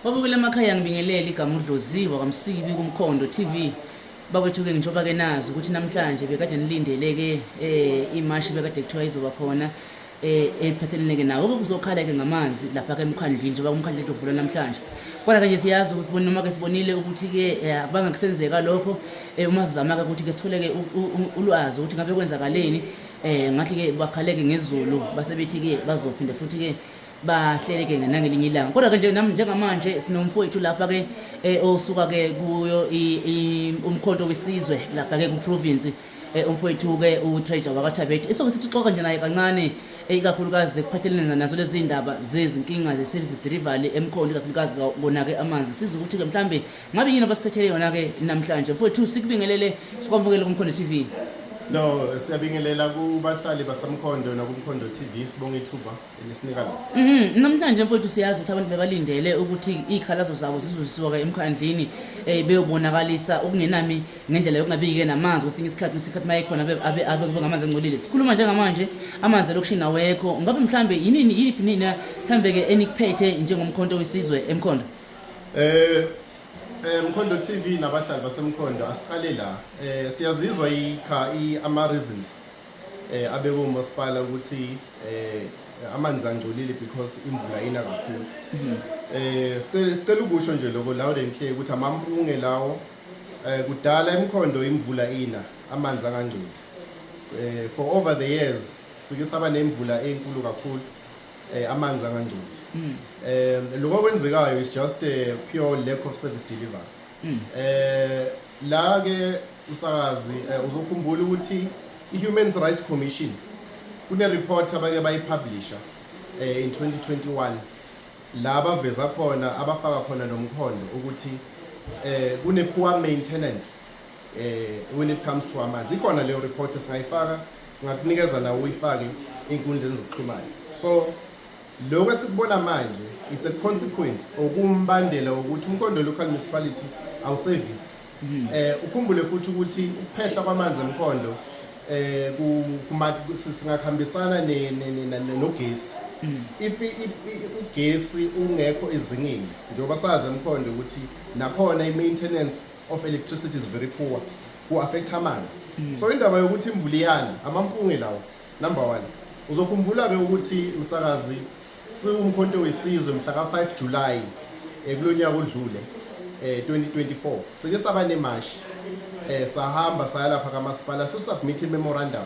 Wabukela emakhaya ngibingelela igama uDloziwa kwaMsibi kuMkhondo TV. Bakwethu-ke njengoba-ke nazi ukuthi namhlanje bekade nilindele-ke imashi bekade kuthiwa izoba khona ephathelene-ke nawo kuzokhala-ke ngamanzi lapha-ke emkhandlini njengoba umkhandlu uvula namhlanje. Kodwa-ke nje siyazi ukuthi noma-ke sibonile ukuthi-ke abangakusenzeka lokho uma sizama-ke ukuthi-ke sithole-ke ulwazi ukuthi ngabe kwenzakaleni ngathi-ke bakhaleke ngezulu base bethi-ke bazophinde futhi-ke bahleleke nangelinye ilanga. Kodwa-ke nje njengamanje sinomfowethu lapha-ke osuka-ke kuyo umkhonto wesizwe lapha-ke ku-province umfowethu-ke u-Treasure wakwaThabethe esoke sithi xoxa nje naye kancane ikakhulukazi kuphathelene nazo lezi ndaba zezinkinga ze-service delivery emkhondo ikakhulukazi kona-ke amanzi sizwe ukuthi-ke mhlambe ngabe yini abasiphethele yona-ke namhlanje. Mfowethu sikubingelele sikwamukele kuMkhondo TV. No, siyabingelela kubahlali basamkhondo nakuMkhondo TV sibonga ithuba elisinika la. Namhlanje mfowethu siyazi ukuthi abantu bebalindele ukuthi izikhalazo zabo zizozisiwa emkhandlini beyobonakalisa okungenami ngendlela yokungabiki-ke namanzi kwesinye isikhathi mayekhona abe ngamanzi angcolile. Sikhuluma njengamanje amanzi lokushini awekho. Ngabe mhlambe yiphi nina mhlambe-ke enikuphethe njengomkhonto wesizwe emkhondo? Mkhondo TV nabahlali basemkhondo asiqale la. Siyazizwa ama-reasons abeke umasipala ukuthi amanzi angcolile because imvula ina kakhulu. Sicela ukusho nje lokho loud and clear ukuthi amampunge lawo kudala emkhondo imvula ina amanzi angangcoli. For over the years sike saba nemvula enkulu kakhulu amanzi angangcoli. Lokho kwenzekayo is just a pure lack of service delivery. La ke usakazi uzokhumbula ukuthi i-Human Rights Commission kune report abake bayipublisha in 2021 la baveza khona abafaka khona nomkhondo ukuthi kune poor maintenance when it comes to amanzi. Ikhona leyo report singayifaka singakunikeza nawe uyifake inkundleni zokuxhumana. So lokho esikubona manje it's a consequence okumbandela ukuthi umkhondo local municipality awu service. Ukhumbule futhi ukuthi ukuphehla kwamanzi emkhondo singakhambisana nogesi. If ugesi ungekho ezingeni njengoba sazi emkhondo ukuthi nakhona i-maintenance of electricity is very poor ku affect amanzi. So indaba yokuthi imvula iyana amampunge lawo number 1 uzokhumbula-ke ukuthi msakazi siwumkhonto wesizwe mhla ka-5 July kulonyaka odlule 2024 sike saba nemashi sahamba saya lapha kamasipala submit memorandum.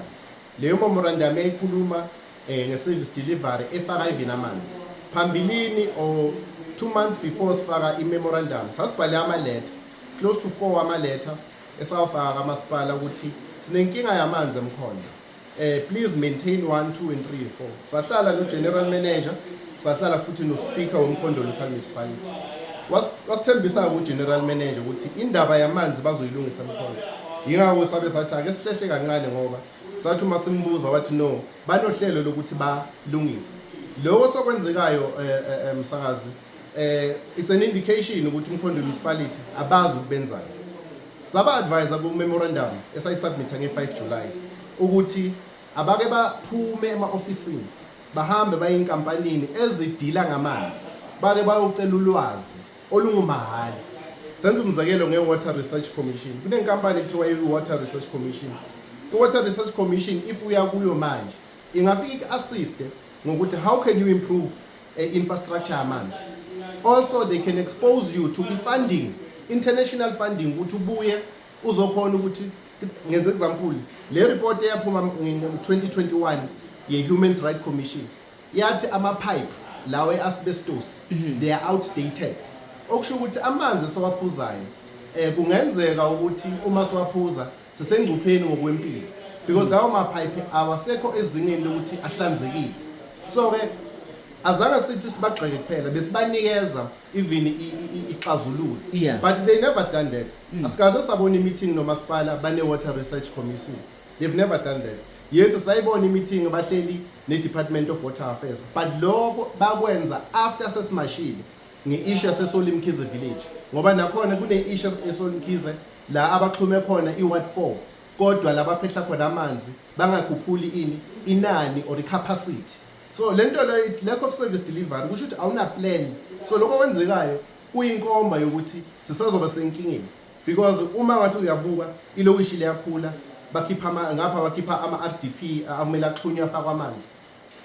Leyo memorandum yayikhuluma nge-service delivery efaka even amanzi. Phambilini or 2 months before sifaka i-memorandum sasibhale ama-letter close to 4 ama-letter esawafaka kamasipala ukuthi sinenkinga yamanzi emkhondo. Please maintain 1, 2 and 3 and 4. Sahlala no-general manager, sahlala futhi no-speaker womkhondo local municipality. Wasithembisa ku-general manager ukuthi indaba yamanzi bazoyilungisa emkhondo. Yingakho sabe sathi ake sihlehle kancane ngoba sathi uma simbuza wathi no banohlelo lokuthi balungise. Lokho sokwenzekayo msakazi it's an indication ukuthi umkhondo municipality abazi ukubenzana. Saba advisor ku memorandum esayisubmitha nge-5 July ukuthi abake baphume ema-ofisini bahambe baye inkampanini ezidila ngamanzi bake bayocela ulwazi olungumahhala. Senze umzekelo nge-Water Research Commission. Kunenkampani ekuthiwa i-Water Research Commission. I-Water Research Commission if uya kuyo manje ingafika assist ngokuthi how can you improve infrastructure yamanzi. Also they can expose you to funding, international funding ukuthi ubuye uzokhona ukuthi ngenze example le report eyaphuma ngo-2021 ye-Human Rights Commission yathi ama-pipe lawo e-asbestos they are outdated. Okusho ukuthi amanzi esawaphuzayo kungenzeka ukuthi uma siwaphuza sisengcupheni ngokwempilo because lawo ma-pipe awasekho ezingeni lokuthi ahlanzekile. So-ke azange sithi sibagxeke kuphela besibanikeza even ixazululo. But they never done that. Asikaze sabona i-meeting nomasipala bane-Water Research Commission. They've never done that. Yes sayibona i-meeting abahleli ne-Department of Water Affairs but lokho bakwenza after sesimashile nge-issue yaseSolimkhize village ngoba nakhona kune-issue eSolimkhize la abaxhume khona i-Ward 4 kodwa labaphehla khona amanzi bangakhuphuli inani or i-capacity. So lento leyo it's lack of service delivery kusho ukuthi awuna plan. So lokho kwenzekayo kuyinkomba yokuthi sisazoba senkingeni because uma ngathi uyabuka ilokishi liyakhula bakhipha ama-RDP amele axhunywe afakwa amanzi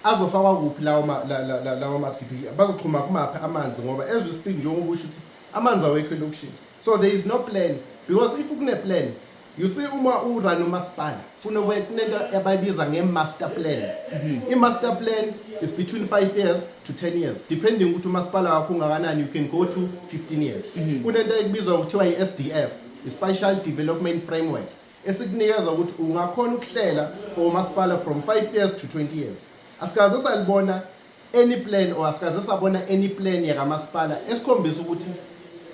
azofakwa kuphi lawo ma-RDP bazoxhuma kumaphi amanzi ngoba as we speak njengoba usho ukuthi amanzi awekho elokishini. So there is no plan because if kune-plan you see uma urun umasipala funa kunento abayibiza nge-master plan. I-master plan is between 5 years to 10 years depending ukuthi umasipala wakho ungakanani, you can go to 15 years. Kunento ekubizwa ukuthiwa i-SDF, i-Spatial Development Framework, esikunikeza ukuthi ungakhona ukuhlela for umasipala from 5 years to 20 years. Asikaze salibona any plan or asikaze sabona any plan yakamasipala esikhombisa ukuthi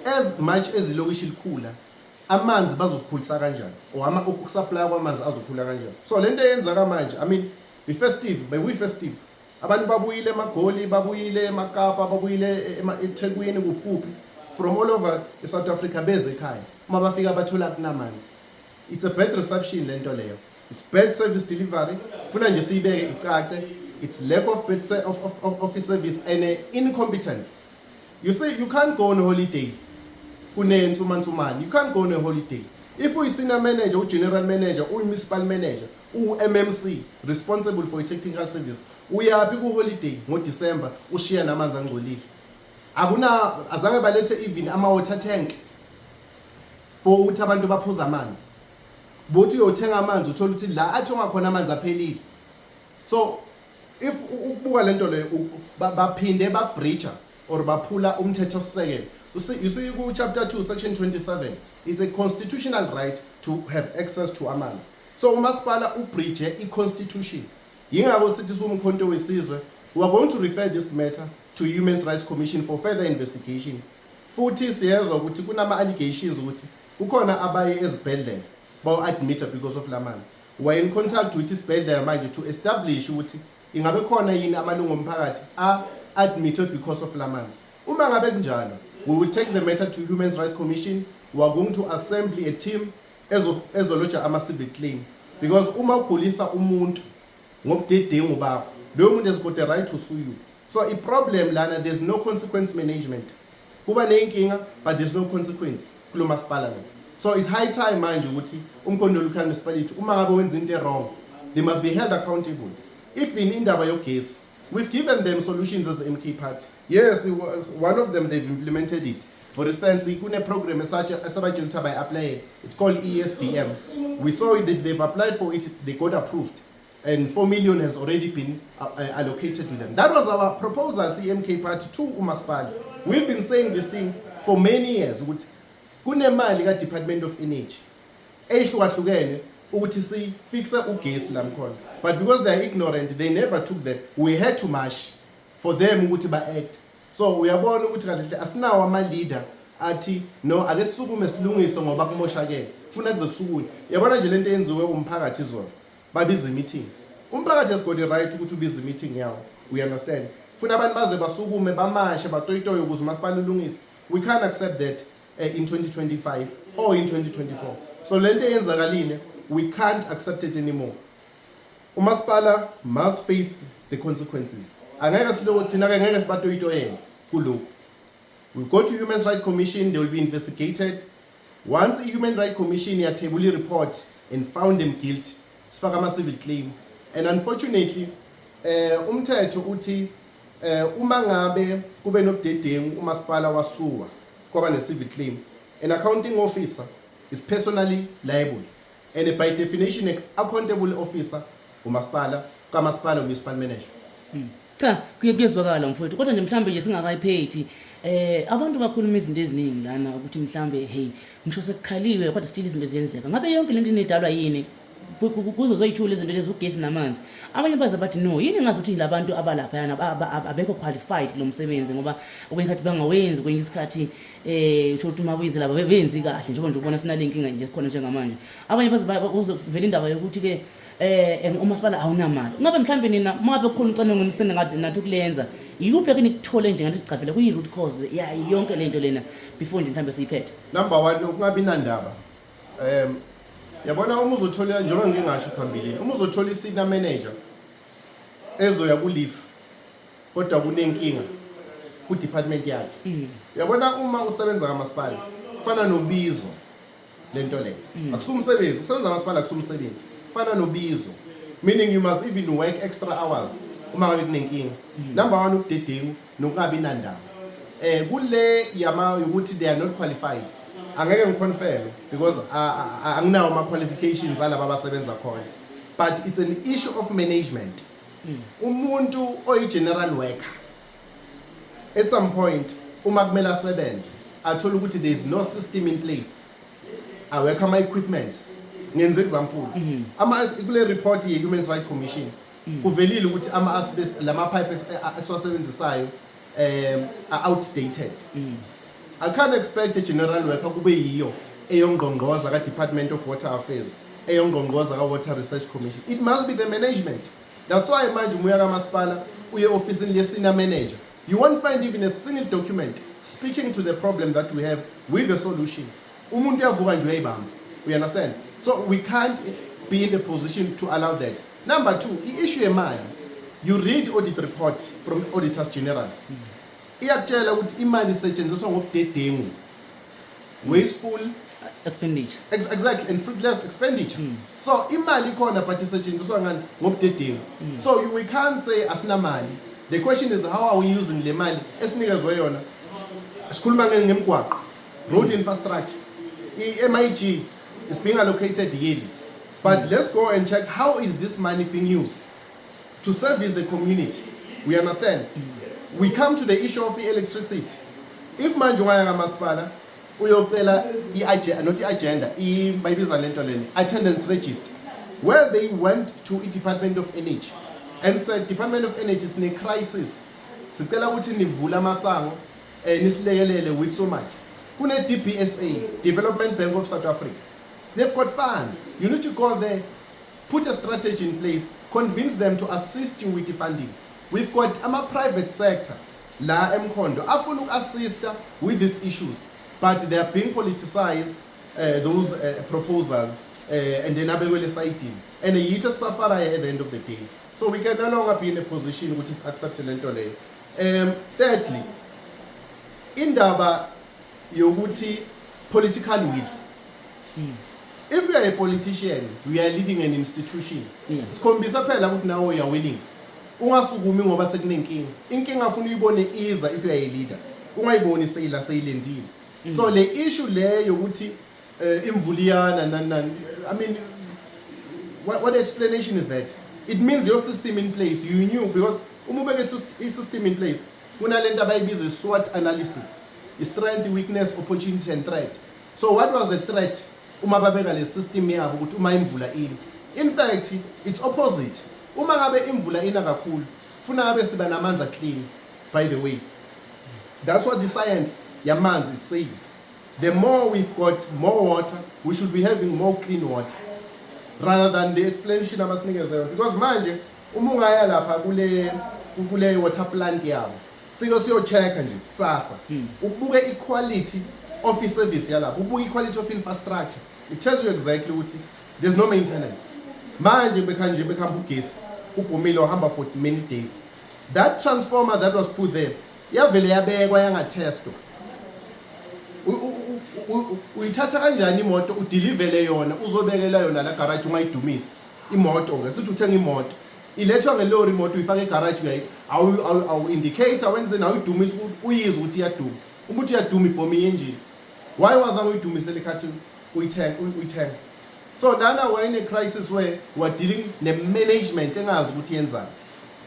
as much as ilokishi likhula amanzi bazosikhulisa kanjani or ukusupply kwamanzi azokhula kanjani. So lento eyenzaka manje, I mean be-festive, beyi-festive, abantu babuyile eMagoli, babuyile eMakapa, babuyile eThekwini kuphi from all over South Africa beze ekhaya. Uma bafika bathola kunamanzi, it's a bad reception lento leyo, it's bad service delivery. Funa nje siyibeke icace, it's lack of bad of service and incompetence. You say you can't go on a holiday. You can't go on a holiday. If we senior manager, or general manager, or municipal manager, or MMC responsible for a technical service, we are people holiday in December, we share namanzi angcolile. Akuna azange balethe even ama-water tank for ukuthi abantu baphuza amanzi. Bothi uyothenga amanzi uthola ukuthi la athi ongakhona amanzi aphelile. So if ukubuka lento leyo baphinde babreacher or baphula umthethosisekelo. You see, chapter 2, section 27, it's a constitutional right to have access to amanzi. So umasipala ubreach i-constitution. Yingakho sithi umkhonto wesizwe, we are going to refer this matter to Human Rights Commission for further investigation. Futhi siyezwa ukuthi kunama-allegations ukuthi kukhona abaye ezibhedlela bawu-admitted because of lamanzi. We are in contact with isibhedlela manje to establish ukuthi ingabe khona yini amalungu omphakathi a-admitted because of lamanzi. Uma ngabe kunjalo, we will take the matter to Human Rights Commission. We are going to assemble a team ezoloja ama-civil claim because uma ugulisa umuntu ngobudedengu bakho, loyo muntu has got the right to sue you. So a problem lana, there's no consequence management. Kuba nenkinga but there's no consequence kulo masipala. So it's high time manje ukuthi umkhondo local municipality uma ngabe wenza into wrong, they must be held accountable. If in indaba yogesi, we've given them solutions as MK Party. Yes, it was one of them, they've implemented it. For instance, a program by apply. It's called ESDM. We saw that they've applied for it, they got approved, and 4 million has already been allocated to them. That was our proposal, CMK Party, to umasipala. We've been saying this thing for many years. Kunemali ka Department of Energy ehlukahlukene ukuthi si fixe ugesi la mkhona, but because they are ignorant, they never took that. We had to march for them ukuthi ba-act. So uyabona ukuthi kahle asinawo ama-leader athi no ake sisukume silungise ngoba kumoshakele funa kuze kusukuye. Yabona nje lento yenziwe umphakathi izona babiza meeting. Umphakathi has got the right ukuthi ubize meeting yawo, we understand. Funa abantu baze basukume bamashe batoyitoyo ukuze umasipala ulungise. We can't accept that in 2025 or in 2024. So lento yenzakalile, we can't accept it anymore. Umasipala must face the consequences. Angeke siloko thina ke ngeke sibatoyitoyela kuloko. We go to Human Rights Commission, they will be investigated. Once the Human Rights Commission yathebula report and found them guilty, sifaka ama-civil claim. And unfortunately, umthetho uthi uma ngabe kube nobudedengu umasipala wasuwa kwaba ne-civil claim, an accounting officer is personally liable, and by definition an accountable officer umasipala kamasipala municipal manager. Cha kuyezwakala mfowethu, kodwa nje mhlambe nje singakayiphethi abantu bakhuluma izinto eziningi lana ukuthi mhlambe hey ngisho sekukhaliwe kodwa still izinto ziyenzeka. Ngabe yonke lento inedalwa yini kuzo zoyithula izinto lezi ugesi namanzi? Abanye baza bathi no, yini ngazothi labantu abalapha yana abekho qualified lo msebenzi ngoba okwenkathi bangawenzi kwenye isikhathi uthola uma buyize laba benzi kahle njengoba nje ubona sina lenkinga nje khona njengamanje. Abanye baza kuzovela indaba yokuthi ke umasipala awunamali. Ngabe mhlambe nina mabe kukhona ucwaningo nisene nathi kulenza yikuphi ke nikuthole nje ngathi licavela kuyi root cause ya yonke lento lena before nje mhlambe siyiphethe? Number 1 ukungabi nandaba. Yabona uma uzothola njengoba ngingasho phambili, uma uzothola i-senior manager ezoya ku leave kodwa kunenkinga, ku department yakhe. Uyabona uma usebenza kamasipala kufana nobizo lento le. Akusumsebenzi, ukusebenza kamasipala akusumsebenzi. Kufana nobizo. Meaning you must even work extra hours uma ngabe kunenkinga. Number 1 ukudedengu nokungabi nandaba. Kule yama ukuthi they are not qualified. Angeke ngiconfirm because anginawo ama qualifications alaba abasebenza khona. But it's an issue of management. Umuntu oyi general worker at some point uma kumele asebenze athola ukuthi there is no system in place. Awekho ama equipments. Ngenze example. Ama kule report ye Human Rights Commission kuvelile ukuthi ama asbestos lama pipes esiwasebenzisayo are outdated. I can't expect a general worker kube yiyo eyongqongqoza ka Department of Water Affairs, eyongqongqoza ka Water Research Commission. It must be the management. That's why manje umuya kamasipala uye office le senior manager. You won't find even a single document speaking to the problem that we have with the solution. Umuntu yavuka nje uyayibamba. You understand? So we can't be in a position to allow that. Number 2, i-issue yemali. You read audit report from auditors general. Iyakutshela ukuthi imali isetshenziswa ngobudedengu. Wasteful expenditure. Exactly, and fruitless expenditure. So imali ikhona but isetshenziswa ngani ngobudedengu. So we can't say asinamali. The question is how are we using le mali esinikezwe yona? Sikhuluma ngemigwaqo, road infrastructure. I-MIG is being allocated yearly. But let's go and check how is this money being used to service the community. We understand. We come to the issue of electricity. If manje waya kamasipala uyocela agenda bayibiza lento leni attendance register where they went to the Department of Energy and said Department of Energy is in a crisis. Sicela ukuthi nivula amasango nisilekelele with so much. Kune DBSA, Development Bank of South Africa. They've got funds. You need to go there, put a strategy in place, convince them to assist you with the funding. We've got a private sector, la Mkhondo, afuna uku-assist with these issues, but they are being politicized, those proposals, and then abewele citing. And yithi safara at the end of the day. So we can no longer be in a position which is acceptable into leyo. Thirdly, indaba yokuthi political will. If you are a politician, we are leading an institution. Sikhombisa phela ukuthi nawe you are willing. Ungasukumi ngoba sekunenkinga. Inkinga afuna uyibone iza if you are a leader. Ungayiboni seyilendile. So the issue leyo ukuthi imvuliyana I mean what the explanation is that? It means your system in place. You knew because uma ubeke system in place. Kunalento abayibiza SWOT analysis. Strength, weakness, opportunity and threat. So what was the threat? Uma babeka le system yabo ukuthi uma imvula ina. In fact, it's opposite. Uma ngabe imvula ina kakhulu, funa ngabe siba namanzi clean. By the way, that's what the science yamanzi is saying. The more we've got more water, we should be having more clean water, rather than the explanation abasinikezwe. Because manje uma ungaya lapha kule water plant yabo, siyo check nje kusasa. Ubuke equality of service yalapho, ubuke equality of infrastructure. It tells you exactly ukuthi there's no maintenance. Manje bekanje bekhamba ugesi, ubhumile uhamba for many days. That transformer that was put there, yavele yabekwa yangatestwa. Uyithatha kanjani imoto udeliver yona uzobekela yona la garage ungayidumisi imoto ngesithi uthenga imoto ilethwa ngelori imoto uyifaka egarage awu indicator wenze nawe idumisa uyize ukuthi iyaduma ukuthi iyaduma ibhomi engine why wasn't uyidumise lekhathi uyithenga. So lana we're in a crisis where we're dealing ne management engazi ukuthi yenzani,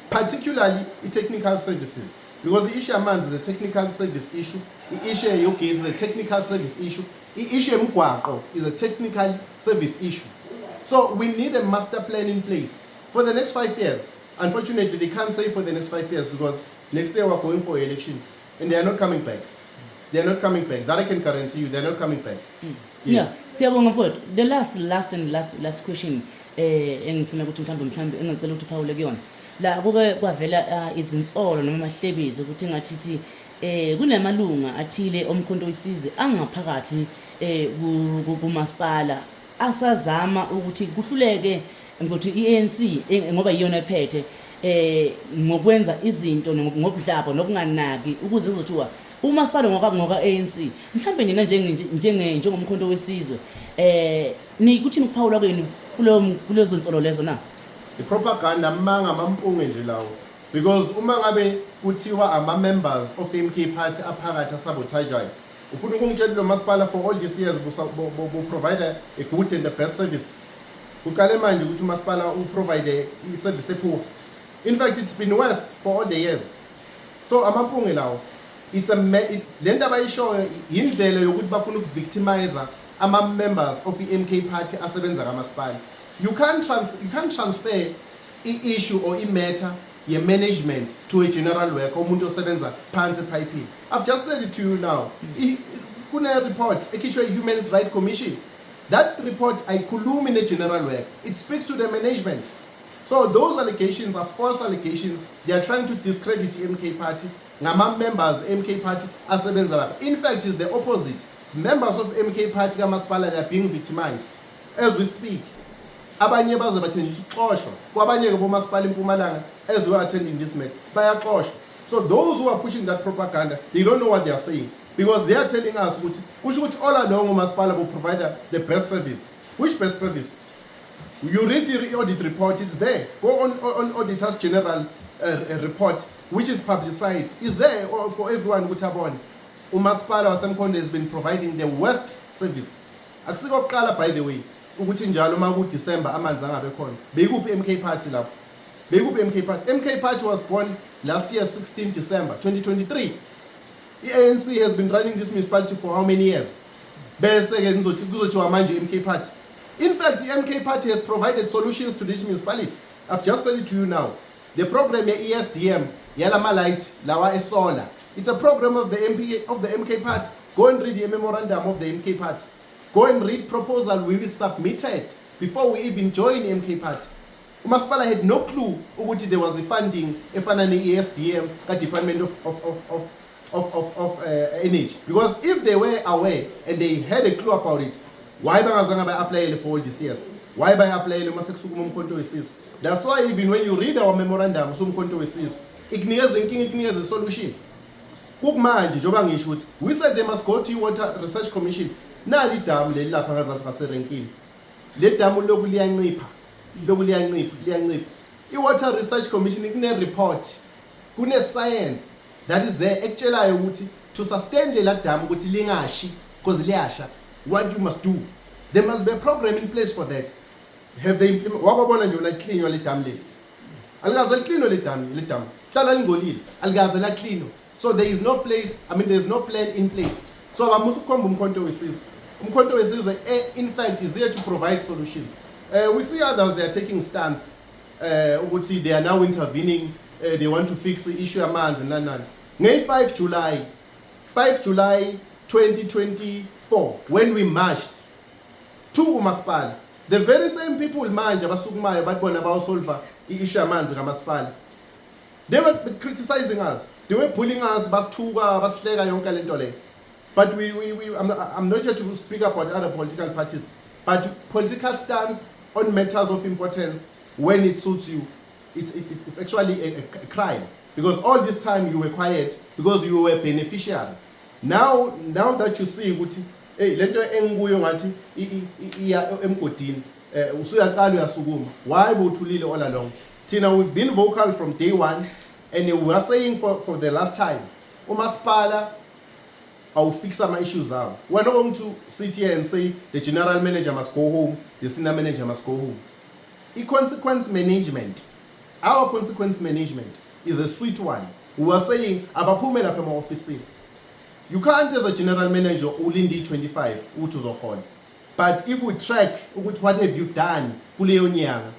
particularly technical services, because the issue yamanzi is a technical service issue, the issue yogesi is a technical service issue, the issue yemgwaqo is a technical service issue. So we need a master plan in place for the next 5 years. Unfortunately, they can't say for the next 5 years because next year we're going for elections and they are not coming back. They are not coming back. That I can guarantee you, they are not coming back. Yes. Siyabonga mfowethu. The last question engifuna ukuthi mhlambe engicela ukuthi uphawule kuyona. La kuke kwavela izinsolo noma amahlebiso ukuthi ngathi kunamalunga athile omkhonto wesizwe angaphakathi kumasipala asazama ukuthi kuhluleke ngizothi iANC ngoba iyona ephethe ngokwenza izinto ngobudlapha nokunganaki ukuze kuzothiwa umasipala ngoka ANC mhlambe nina njengomkhonto wesizwe nikuthini ukuphawula kwenu kulezo nsolo lezo na i-propaganda manga mampunge nje lawo because uma ngabe kuthiwa ama-members of MK Party aphakathi asabotajayo ufuna ukungitshela lo masipala for all these years provide a good and the best service uqale manje ukuthi umasipala uprovide i-service epoor. In fact, it's been worse for all the years. So amampunge lawo le nto abayishoyo yindlela yokuthi bafuna ukuvictimize ama-members of i-MK Party asebenza kamasipala. You can't transfer i-issue or i-matter ye-management to a general worker umuntu osebenza phansi epayipini. I've just said it to you now. Kune report ekhishwe i-Human Rights Commission. That report ayikhulumi ne-general worker. It speaks to the management. So those allegations are false allegations. They are trying to discredit the MK Party. Members MK Party asebenza lapha. In fact, it's the opposite. Members of MK Party kamasipala are being victimized as we speak. Abanye baze bathenjiswa uxoshwa. Kwabanye ke bomasipala eMpumalanga as we are attending this meeting bayaxoshwa. So those who are pushing that propaganda, they don't know what they are saying because they are telling us ukuthi all along umasipala will provide the best service. Which best service? You read the audit report, it's there. Go on Auditor's General report, which is publicized. It's there for everyone to tap on. Umasipala waseMkhonto has been providing the worst service. Akusiko kuqala by the way, ukuthi njalo uma ku December amanzi angabe khona. Bekuphi MK Party lapho? Bekuphi MK Party? MK Party was born last year 16 December 2023. The ANC has been running this municipality for how many years? Bese ke kuzothiwa manje MK Party. In fact, the MK Party has provided solutions to this municipality. I've just said it to you now. The program ESDM, Yalama Light, Lawa Solar. It's a program of the MK Party. Go and read the memorandum of the MK Party. Go and read proposal we submitted before we even joined the MK Party. Umasipala had no clue ukuthi there was a funding efana ne-ESDM ka-Department of Energy. Because if they were aware and they had a clue about it, why bangazange ba-applyele for all these years? Why ba-applyele uma sekusukuma umkhonto wesizwe? That's why even when you read our memorandum somkhonto wesizwe, ikunikeza solution. Kukumanje njengoba ngisho ukuthi we said they must go to Water Research Commission. Nali idamu leli lapha ngazansi kaserenkini. Le damu lokhu liyancipha. I-Water Research Commission kune-report, kune-science that is there ekutshelayo ukuthi to sustain le damu ukuthi lingashi because liyasha. What you must do, there must be a program in place for that. Have they implemented? Wabona nje una clean le dam le. Algaze clean le dam. Hlala lingolile. Algaze la clean. So there is no place, there is no plan in place. So abamusu kukhomba umkhonto wesizwe. Umkhonto wesizwe in fact is here to provide solutions. We see others they are taking stance. Ukuthi they are now intervening. They want to fix the issue amanzi nani. Nge 5 July 2024 when we marched to umasipala, the very same people manje abasukumayo bathi bona bawusolve i-issue amanzi kamasipala, they were criticizing us, they were bullying us, basithuka basihleka yonke lento le. But I'm not here to speak about other political parties, but political stance on matters of importance when it suits you, it's actually a crime, because all this time you were quiet because you were a beneficiary. Now that you see ukuthi hey lento enguyo ngathi iya emgodini usuyaqala uyasukuma, why bothulile all along? Tina, we've been vocal from day one and we are saying for the last time, umasipala awufix ama issues abo. We're not going to sit here and say the general manager must go home, the senior manager must go home. Consequence management, our consequence management is a sweet one. We are saying abaphume lapha ema-ofisini. You can't as a general manager ulindi 25 uthi uzokhona. But if we track what have you done kuleyo nyanga,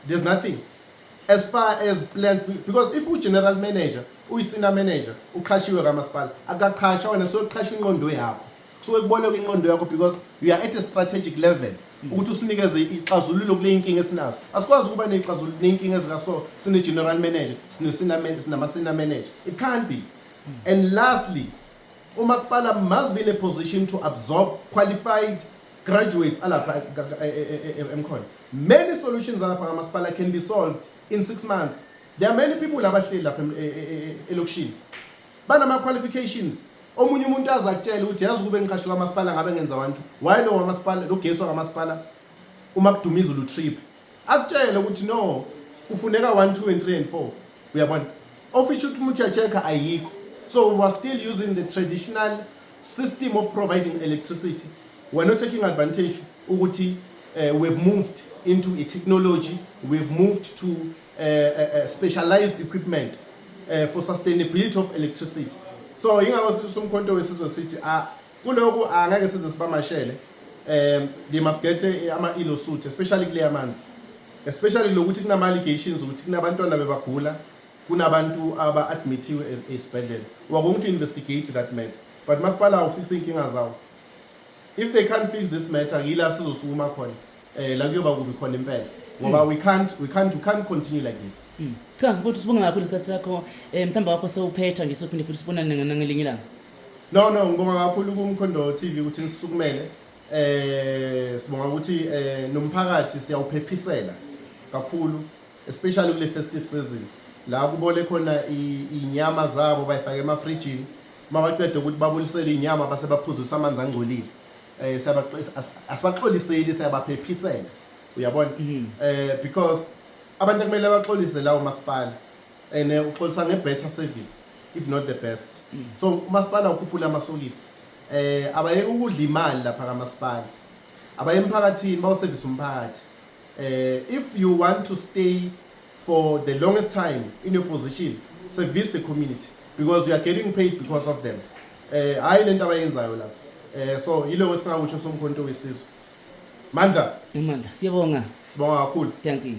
there's nothing as far as plans, because if we general manager uyisina manager uqhashiwe kamasipala akaqhasha wena soqhasha ingqondo yakho kusuke kubona kwingqondo yakho because you are at a strategic level ukuthi usinikeze ixazululo kule inkinga esinazo. Asikwazi ukuba nexazululo nenkinga ezikaso sine general manager sinama senior manager, it can't be. And lastly, umasipala must be in a position to absorb qualified graduates alapha emkhona. Many solutions alapha kamasipala can be solved in 6 months. there are many people abahleli lapha elokishini banama qualifications. Omunye umuntu azakutshela ukuthi yazi kube ngiqashwe kwamasipala ngabe ngenza abantu why lo wamasipala lo gesi kwamasipala uma kudumiza lu trip akutshela ukuthi no kufuneka 1 2 and 3 and 4 uyabona office ukuthi umuntu uyacheka ayikho. So we are still using the traditional system of providing electricity. We're not taking advantage ukuthi we've moved into a technology, we've moved to specialized equipment for sustainability of electricity. So ingakho somkhonto wesizwe sithi kuloko angeke size sibamashele they must get ama ilo suit especially kule amanzi, especially lokuthi kunama allegations ukuthi kunabantwana bebagula kunabantu aba admittiwe esibhedlela. We're going to investigate that matter, but masipala awufix inkinga zawo. If they can't fix this matter yila sizosukuma khona la kuyoba kubi khona impela ngoba we can't continue like this. Cha mfuthu sibonga kakhulu isikhathi sakho mhlamba wakho sewuphetha nje sophinde futhi sibonane ngelinye ilanga. No ngibonga kakhulu kuMkhondo TV ukuthi nisukumele sibonga ukuthi nomphakathi siyawuphephisela kakhulu especially kule festive season la kubole khona inyama zabo bayifaka emafrijini mabacede ukuthi babulisele inyama base baphuzisa amanzi angcolile asibaxoliseli siyabaphephisela uyabona because abantu kumele baxolise lawo masipala and uxolisa ngebetter service if not the best. So umasipala ukhuphula amasokisi abaye ukudla imali lapha kamasipala abaye emphakathini bawuservice umphakathi. If you want to stay for the longest time in your position, service the community because you are getting paid because of them. Hayi lento abayenzayo lapha. So yilo wesingakusho somkhonto wesizwe. Mandla siyabonga. Sibonga kakhulu. Thank you.